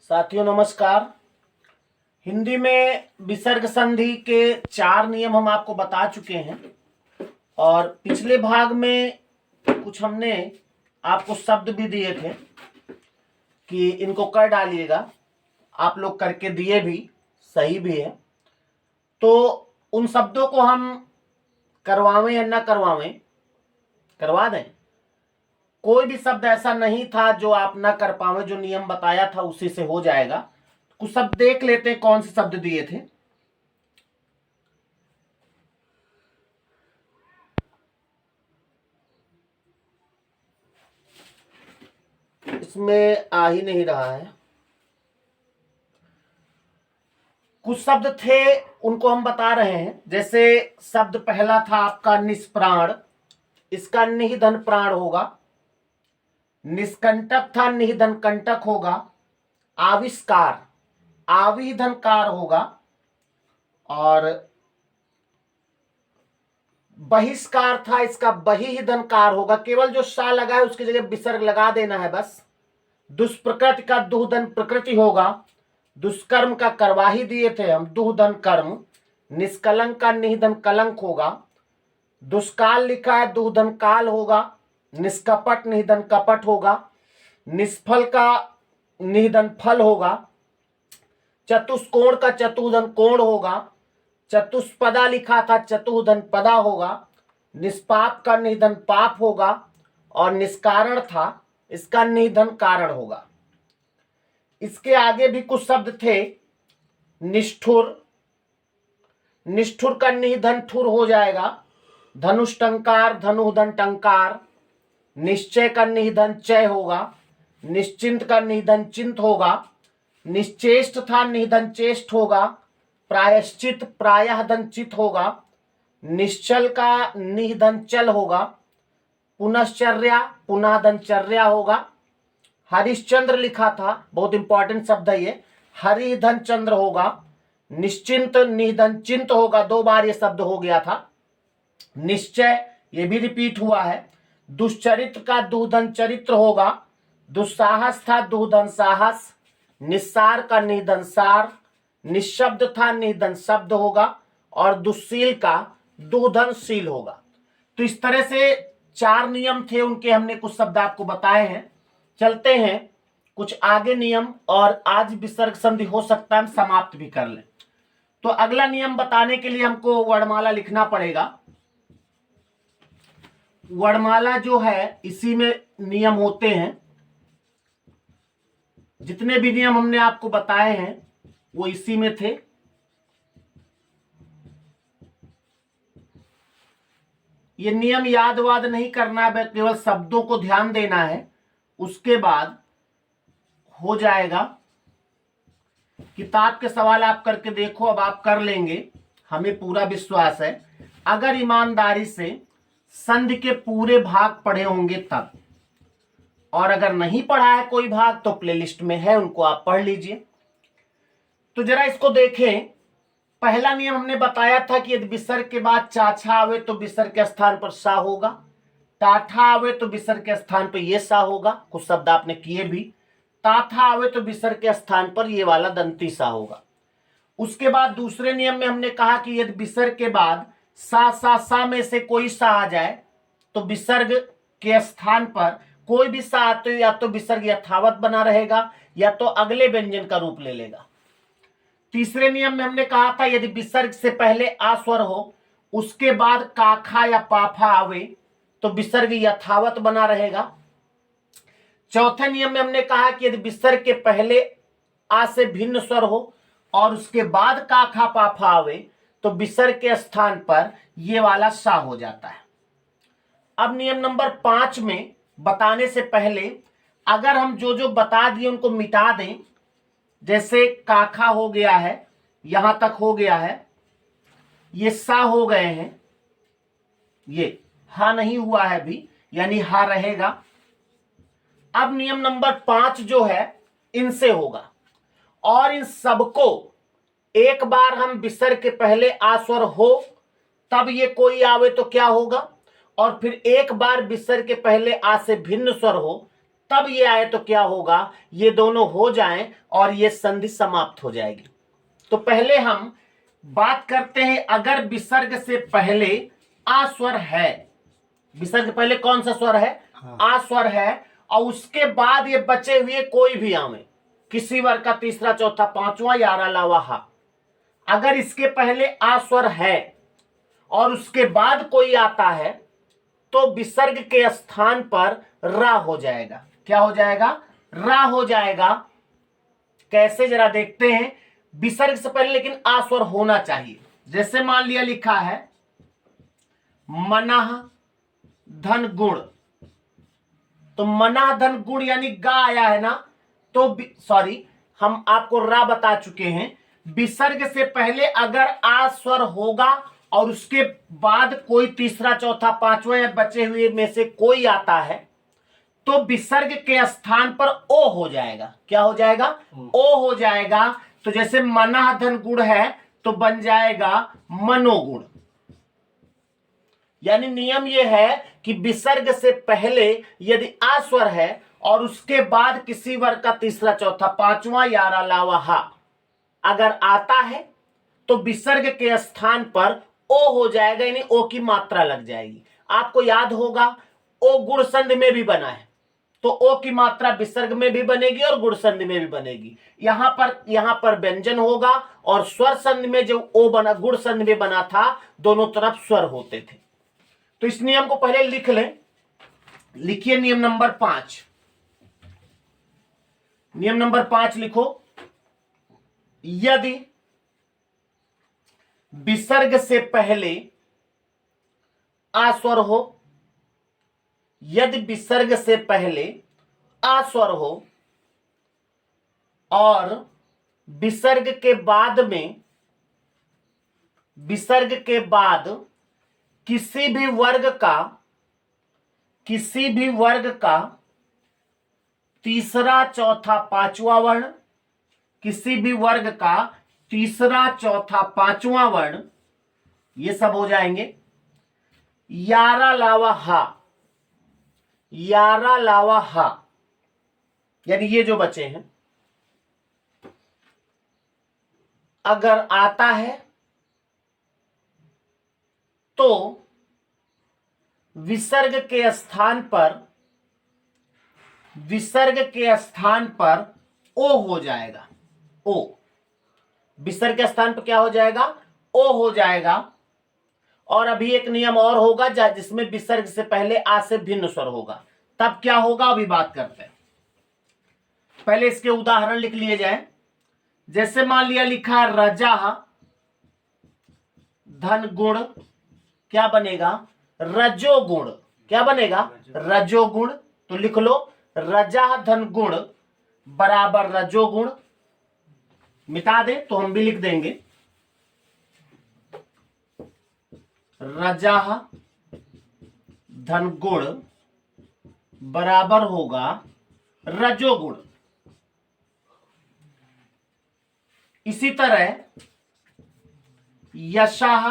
साथियों नमस्कार। हिंदी में विसर्ग संधि के 4 नियम हम आपको बता चुके हैं और पिछले भाग में कुछ हमने आपको शब्द भी दिए थे कि इनको कर डालिएगा। आप लोग करके दिए भी, सही भी है। तो उन शब्दों को हम करवावें या ना करवावें, करवा दें। कोई भी शब्द ऐसा नहीं था जो आप ना कर पावे, जो नियम बताया था उसी से हो जाएगा। कुछ शब्द देख लेते हैं, कौन से शब्द दिए थे। इसमें आ ही नहीं रहा है। कुछ शब्द थे उनको हम बता रहे हैं। जैसे शब्द पहला था आपका निष्प्राण, इसका निधन प्राण होगा। निष्कंटक था, निधन कंटक होगा। आविष्कार, आविधनकार होगा। और बहिष्कार था, इसका बहिधनकार होगा। केवल जो सा लगा है उसकी जगह विसर्ग लगा देना है बस। दुष्प्रकृति का दुहदन प्रकृति होगा। दुष्कर्म का करवाही दिए थे हम, दुहदन कर्म। निष्कलंक का निधन कलंक होगा। दुष्काल लिखा है, दुहदन काल होगा। निष्कपट निधन कपट होगा। निष्फल का निधन फल होगा। चतुष्कोण का चतुर्धन कोण होगा। चतुष्पदा लिखा था, चतुर्धन पदा होगा। निष्पाप का निधन पाप होगा। और निष्कारण था, इसका निधन कारण होगा। इसके आगे भी कुछ शब्द थे। निष्ठुर, निष्ठुर का निधन ठुर हो जाएगा। धनुष्टंकार, धनुधन टंकार। निश्चय का निधन चय होगा। निश्चिंत का निधन चिंत होगा। निश्चेष्ट था, निधन चेष्ट होगा। प्रायश्चित प्रायः चित होगा। निश्चल का निधन चल होगा। पुनश्चर्या पुनः धनचर्या होगा। हरिश्चंद्र लिखा था, बहुत इंपॉर्टेंट शब्द है ये, हरिधन चंद्र होगा। निश्चिंत निधन चिंत होगा, 2 बार ये शब्द हो गया था। निश्चय ये भी रिपीट हुआ है। दुश्चरित्र का दुधन चरित्र होगा। दुस्साहस था, दुधन साहस। निस्सार का निधन सार। निशब्द था, निधन शब्द होगा। और दुस्सील का दुधन शील होगा। तो इस तरह से 4 नियम थे, उनके हमने कुछ शब्द आपको बताए हैं। चलते हैं कुछ आगे नियम, और आज विसर्ग संधि हो सकता है हम समाप्त भी कर लें। तो अगला नियम बताने के लिए हमको वर्णमाला लिखना पड़ेगा। वर्णमाला जो है इसी में नियम होते हैं। जितने भी नियम हमने आपको बताए हैं वो इसी में थे। ये नियम याद वाद नहीं करना है, केवल शब्दों को ध्यान देना है, उसके बाद हो जाएगा। किताब के सवाल आप करके देखो, अब आप कर लेंगे, हमें पूरा विश्वास है। अगर ईमानदारी से संधि के पूरे भाग पढ़े होंगे तब, और अगर नहीं पढ़ा है कोई भाग तो प्लेलिस्ट में है, उनको आप पढ़ लीजिए। तो जरा इसको देखें। पहला नियम हमने बताया था कि यदि विसर्ग के बाद चाछा आवे तो विसर्ग के स्थान पर सा होगा। टाठा आवे तो विसर्ग के स्थान पर ये सा होगा। कुछ शब्द आपने किए भी। ताथा आवे तो विसर्ग के स्थान पर ये वाला दंती सा होगा। उसके बाद दूसरे नियम में हमने कहा कि यदि विसर्ग के बाद सा में से कोई सा आ जाए तो विसर्ग के स्थान पर कोई भी सा आते या तो विसर्ग यथावत बना रहेगा या तो अगले व्यंजन का रूप ले लेगा। तीसरे नियम में हमने कहा था यदि विसर्ग से पहले आ स्वर हो, उसके बाद काखा या पाफा आवे तो विसर्ग यथावत बना रहेगा। चौथे नियम में हमने कहा कि यदि विसर्ग के पहले आ से भिन्न स्वर हो और उसके बाद काखा पाफा आवे तो विसर्ग के स्थान पर ये वाला सा हो जाता है। अब नियम नंबर 5 में बताने से पहले अगर हम जो जो बता दिए उनको मिटा दें, जैसे काखा हो गया है, यहां तक हो गया है, ये सा हो गए हैं, ये हा नहीं हुआ है अभी, यानी हा रहेगा। अब नियम नंबर 5 जो है इनसे होगा, और इन सबको एक बार हम विसर्ग के पहले आ स्वर हो तब ये कोई आवे तो क्या होगा, और फिर एक बार विसर्ग के पहले आ से भिन्न स्वर हो तब ये आए तो क्या होगा, ये दोनों हो जाएं और ये संधि समाप्त हो जाएगी। तो पहले हम बात करते हैं, अगर विसर्ग से पहले आ स्वर है, विसर्ग से पहले कौन सा स्वर है, आ स्वर है, और उसके बाद ये बचे हुए कोई भी आवे, किसी वर्ग का तीसरा चौथा पांचवा यारा लावा हा, अगर इसके पहले आ स्वर है और उसके बाद कोई आता है तो विसर्ग के स्थान पर रा हो जाएगा। क्या हो जाएगा, रा हो जाएगा। कैसे, जरा देखते हैं। विसर्ग से पहले लेकिन आ स्वर होना चाहिए। जैसे मान लिया लिखा है मनः धन गुण, तो मना धन गुण यानी गा आया है ना, तो सॉरी हम आपको रा बता चुके हैं। विसर्ग से पहले अगर आ स्वर होगा और उसके बाद कोई तीसरा चौथा पांचवा या बचे हुए में से कोई आता है तो विसर्ग के स्थान पर ओ हो जाएगा। क्या हो जाएगा, ओ हो जाएगा। तो जैसे मना धन गुण है तो बन जाएगा मनोगुण। यानी नियम यह है कि विसर्ग से पहले यदि आ स्वर है और उसके बाद किसी वर्ग का तीसरा चौथा पांचवा यारा लावा हा अगर आता है तो विसर्ग के स्थान पर ओ हो जाएगा, यानी ओ की मात्रा लग जाएगी। आपको याद होगा ओ गुण संधि में भी बना है, तो ओ की मात्रा विसर्ग में भी बनेगी और गुण संधि में भी बनेगी। यहां पर व्यंजन होगा और स्वर संधि में जो ओ बना, गुण संधि में बना था, दोनों तरफ स्वर होते थे। तो इस नियम को पहले लिख लें। लिखिए नियम नंबर 5। नियम नंबर 5 लिखो। यदि विसर्ग से पहले आ स्वर हो, यदि विसर्ग से पहले आ स्वर हो और विसर्ग के बाद में, विसर्ग के बाद किसी भी वर्ग का तीसरा चौथा पांचवा वर्ण, किसी भी वर्ग का तीसरा चौथा पांचवा वर्ण, ये सब हो जाएंगे यारा लावा हा, यारा लावा हा, यानी ये जो बचे हैं अगर आता है तो विसर्ग के स्थान पर ओ हो जाएगा। ओ विसर्ग के स्थान पर क्या हो जाएगा, ओ हो जाएगा। और अभी एक नियम और होगा जिसमें विसर्ग से पहले आ से भिन्न स्वर होगा, तब क्या होगा अभी बात करते हैं। पहले इसके उदाहरण लिख लिए जाए। जैसे मान लिया लिखा रजा धन गुण, क्या बनेगा, रजोगुण। क्या बनेगा, रजोगुण। तो लिख लो रजा धन गुण बराबर रजोगुण। मिटा दे तो हम भी लिख देंगे रजा धन गुण बराबर होगा रजोगुण। इसी तरह यशाह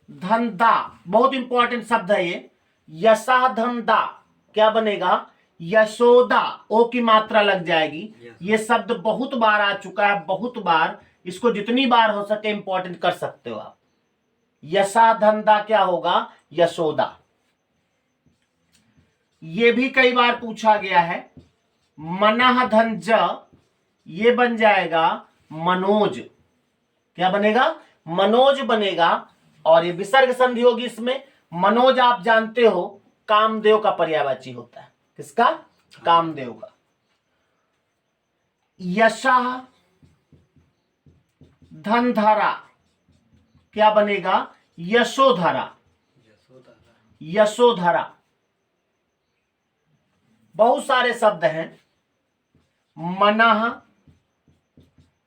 धन दा, बहुत इंपॉर्टेंट शब्द है ये, यशाह धन दा क्या बनेगा, यशोदा। ओ की मात्रा लग जाएगी। ये शब्द बहुत बार आ चुका है, बहुत बार, इसको जितनी बार हो सके इंपॉर्टेंट कर सकते हो आप। यशा धन दा क्या होगा, यशोदा। ये भी कई बार पूछा गया है। मनः धन ज, ये बन जाएगा मनोज। क्या बनेगा, मनोज बनेगा। और ये विसर्ग संधि होगी इसमें। मनोज आप जानते हो कामदेव का पर्यायवाची होता है। किसका, कामदेव का। यशा धनधारा क्या बनेगा, यशोधरा। यशोधरा। बहुत सारे शब्द हैं। मनः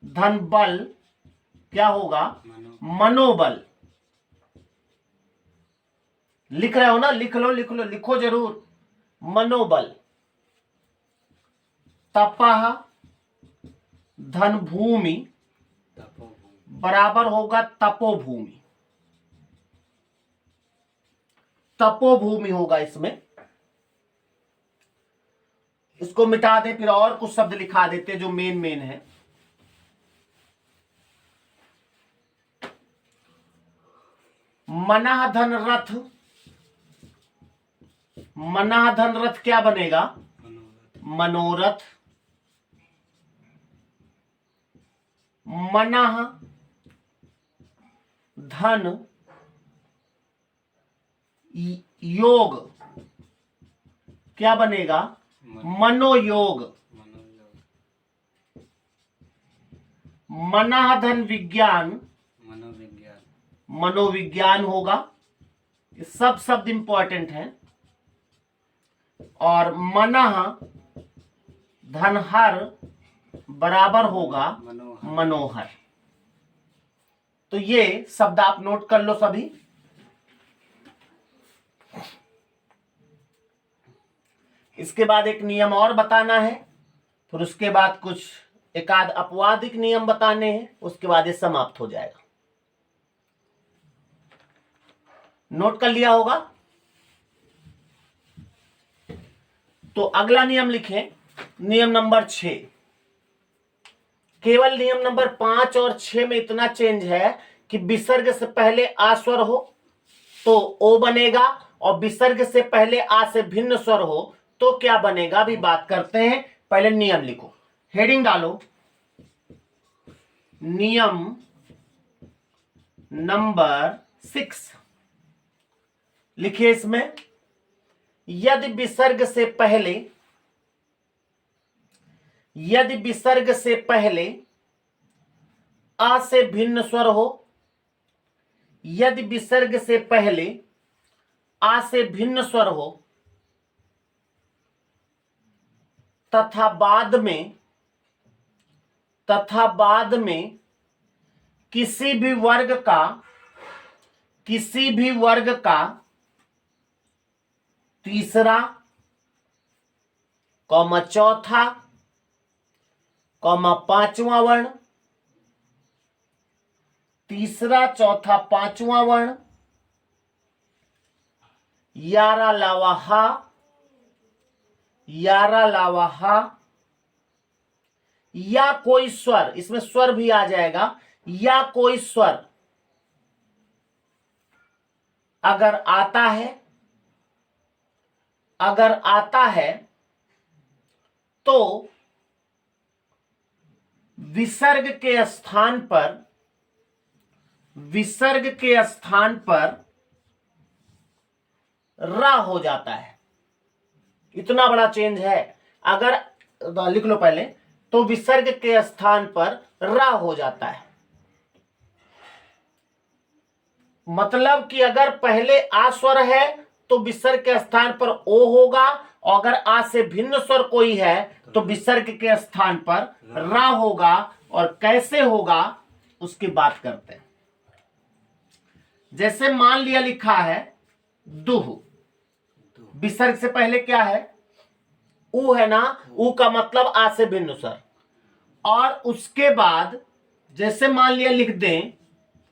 धन बल क्या होगा, मनोबल। लिख रहे हो ना, लिख लो लिख लो, लिखो जरूर, मनोबल। तपह धन भूमि बराबर होगा तपोभूमि। तपोभूमि होगा इसमें। इसको मिटा दें, फिर और कुछ शब्द लिखा देते जो मेन मेन है। मनाह धन रथ, मनाह धन रथ क्या बनेगा? मनोरथ। मनाह धन योग क्या बनेगा? मनोयोग। मनाह धन विज्ञान, मनोविज्ञान होगा। ये सब शब्द इंपॉर्टेंट हैं। और मनाह धन हर बराबर होगा मनोहर। तो ये शब्द आप नोट कर लो सभी। इसके बाद एक नियम और बताना है, फिर उसके बाद कुछ एकाध अपवादिक नियम बताने हैं, उसके बाद ये समाप्त हो जाएगा। नोट कर लिया होगा। तो अगला नियम लिखें, नियम नंबर 6। केवल नियम नंबर 5 और 6 में इतना चेंज है कि विसर्ग से पहले आ स्वर हो तो ओ बनेगा, और विसर्ग से पहले आ से भिन्न स्वर हो तो क्या बनेगा, अभी बात करते हैं। पहले नियम लिखो, हेडिंग डालो, नियम नंबर 6 लिखिए। इसमें यदि विसर्ग से पहले आ से भिन्न स्वर हो, यदि विसर्ग से पहले आ से भिन्न स्वर हो तथा बाद में किसी भी वर्ग का तीसरा, चौथा, पांचवा वर्ण, तीसरा, चौथा, पांचवा वर्ण, यारा लावा हा, या कोई स्वर, इसमें स्वर भी आ जाएगा, या कोई स्वर अगर आता है तो विसर्ग के स्थान पर रा हो जाता है। इतना बड़ा चेंज है। अगर लिख लो पहले, तो विसर्ग के स्थान पर रा हो जाता है। मतलब कि अगर पहले आ स्वर है तो विसर्ग के स्थान पर ओ होगा, और अगर आ से भिन्न स्वर कोई है तो विसर्ग के स्थान पर रा होगा। और कैसे होगा उसकी बात करते हैं। जैसे मान लिया लिखा है दुह, विसर्ग से पहले क्या है? ऊ है ना। ऊ का मतलब आ से भिन्न स्वर। और उसके बाद जैसे मान लिया लिख दें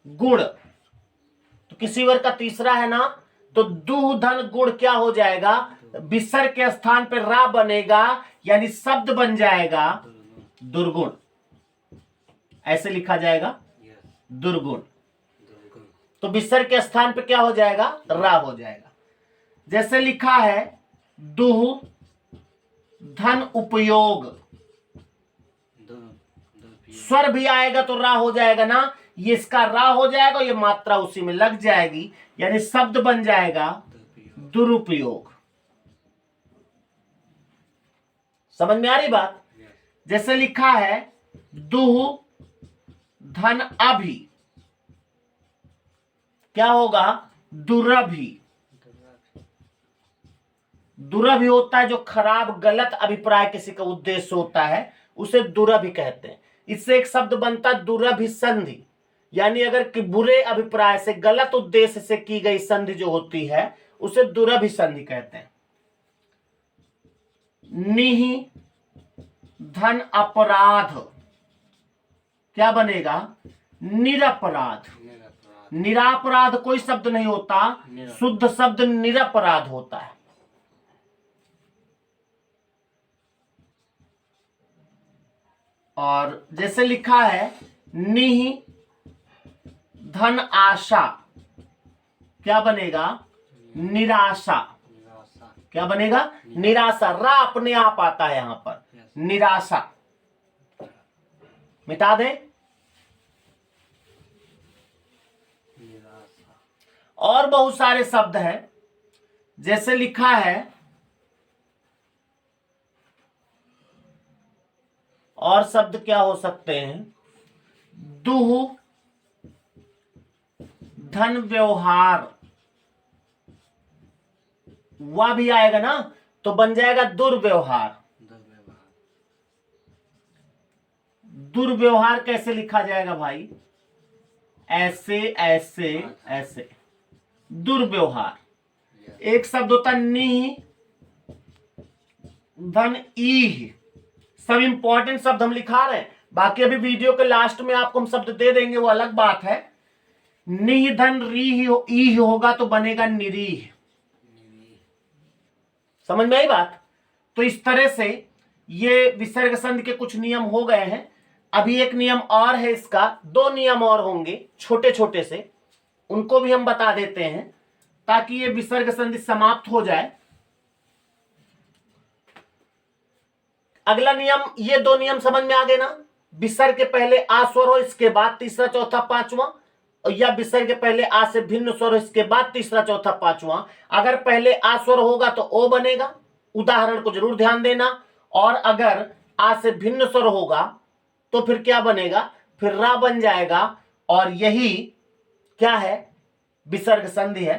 गुण, तो किसी वर्ग का तीसरा है ना, तो दुह धन गुण क्या हो जाएगा? विसर्ग के स्थान पर रा बनेगा, यानी शब्द बन जाएगा दुर्गुण। ऐसे लिखा जाएगा दुर्गुण। तो विसर्ग के स्थान पे क्या हो जाएगा? रा हो जाएगा। जैसे लिखा है दुह धन उपयोग, स्वर भी आएगा तो रा हो जाएगा ना, ये इसका रा हो जाएगा, ये मात्रा उसी में लग जाएगी, यानी शब्द बन जाएगा दुरुपयोग। समझ में आ रही बात? जैसे लिखा है दुह धन अभी, क्या होगा? दुरभि। दुरभि होता है जो खराब गलत अभिप्राय किसी का उद्देश्य होता है, उसे दुरभि कहते हैं। इससे एक शब्द बनता है दुरभि संधि, यानी अगर कि बुरे अभिप्राय से, गलत उद्देश्य से की गई संधि जो होती है उसे दुरभि संधि कहते हैं। निहि धन अपराध क्या बनेगा? निरपराध। निरापराध कोई शब्द नहीं होता, शुद्ध शब्द निरपराध होता है। और जैसे लिखा है निह धन आशा, क्या बनेगा? निराशा। क्या बनेगा? निराशा। रा अपने आप आता है यहां पर, निराशा। मिटा दें। और बहुत सारे शब्द हैं, जैसे लिखा है, और शब्द क्या हो सकते हैं? दुह धन व्यवहार, वह भी आएगा ना, तो बन जाएगा दुर्व्यवहार। दुर्व्यवहार कैसे लिखा जाएगा भाई? ऐसे ऐसे ऐसे, दुर्व्यवहार। एक शब्द होता है निह धन ईह। सब इंपॉर्टेंट शब्द हम लिखा रहे हैं, बाकी अभी वीडियो के लास्ट में आपको हम शब्द दे देंगे, वो अलग बात है। निह धन ईह होगा तो बनेगा निरीह। समझ में आई बात? तो इस तरह से ये विसर्ग संधि के कुछ नियम हो गए हैं। अभी एक नियम और है इसका, दो नियम और होंगे छोटे छोटे से, उनको भी हम बता देते हैं ताकि ये विसर्ग संधि समाप्त हो जाए। अगला नियम, ये दो नियम समझ में आ गए ना? विसर्ग के पहले आ स्वर हो, इसके बाद तीसरा चौथा पांचवा, या विसर्ग के पहले आ से भिन्न स्वर हो, इसके बाद तीसरा चौथा पांचवा। अगर पहले आ स्वर होगा तो ओ बनेगा, उदाहरण को जरूर ध्यान देना। और अगर आ से भिन्न स्वर होगा तो फिर क्या बनेगा? फिर रा बन जाएगा। और यही क्या है? विसर्ग संधि है।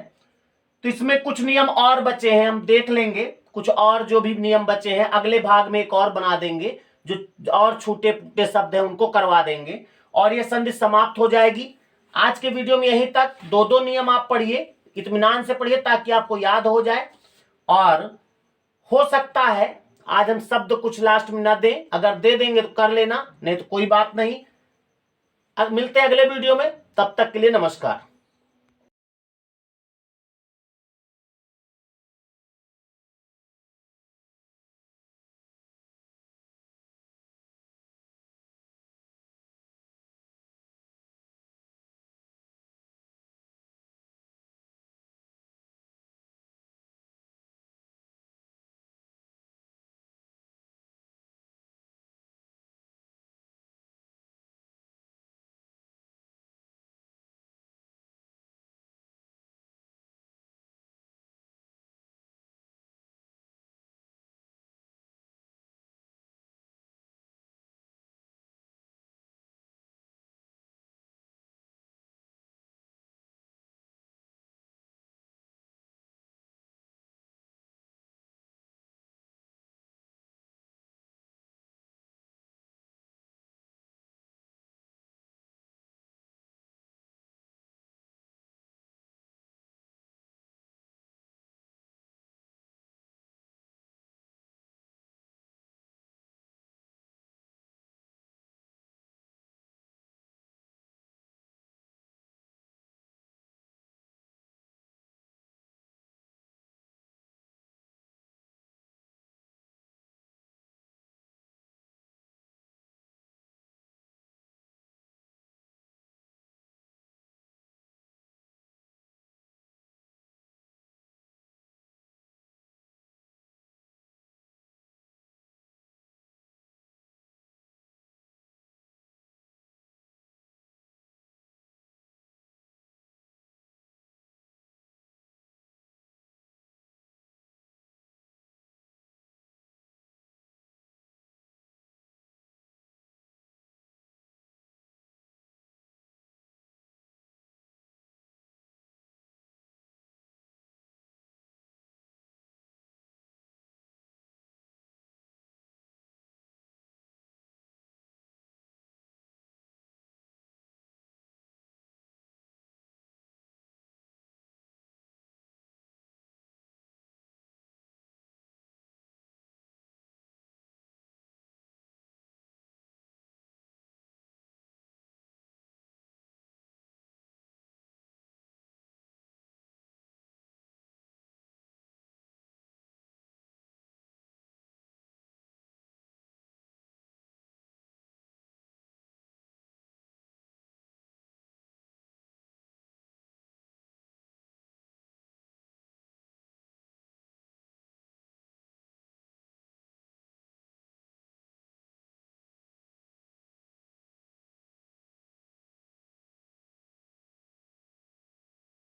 तो इसमें कुछ नियम और बचे हैं, हम देख लेंगे। कुछ और जो भी नियम बचे हैं अगले भाग में एक और बना देंगे, जो और छूटे फूटे शब्द हैं उनको करवा देंगे और ये संधि समाप्त हो जाएगी। आज के वीडियो में यहीं तक। दो दो नियम आप पढ़िए, इत्मीनान से पढ़िए ताकि आपको याद हो जाए। और हो सकता है आज हम शब्द कुछ लास्ट में ना दें, अगर दे देंगे तो कर लेना, नहीं तो कोई बात नहीं। अब मिलते हैं अगले वीडियो में, तब तक के लिए नमस्कार।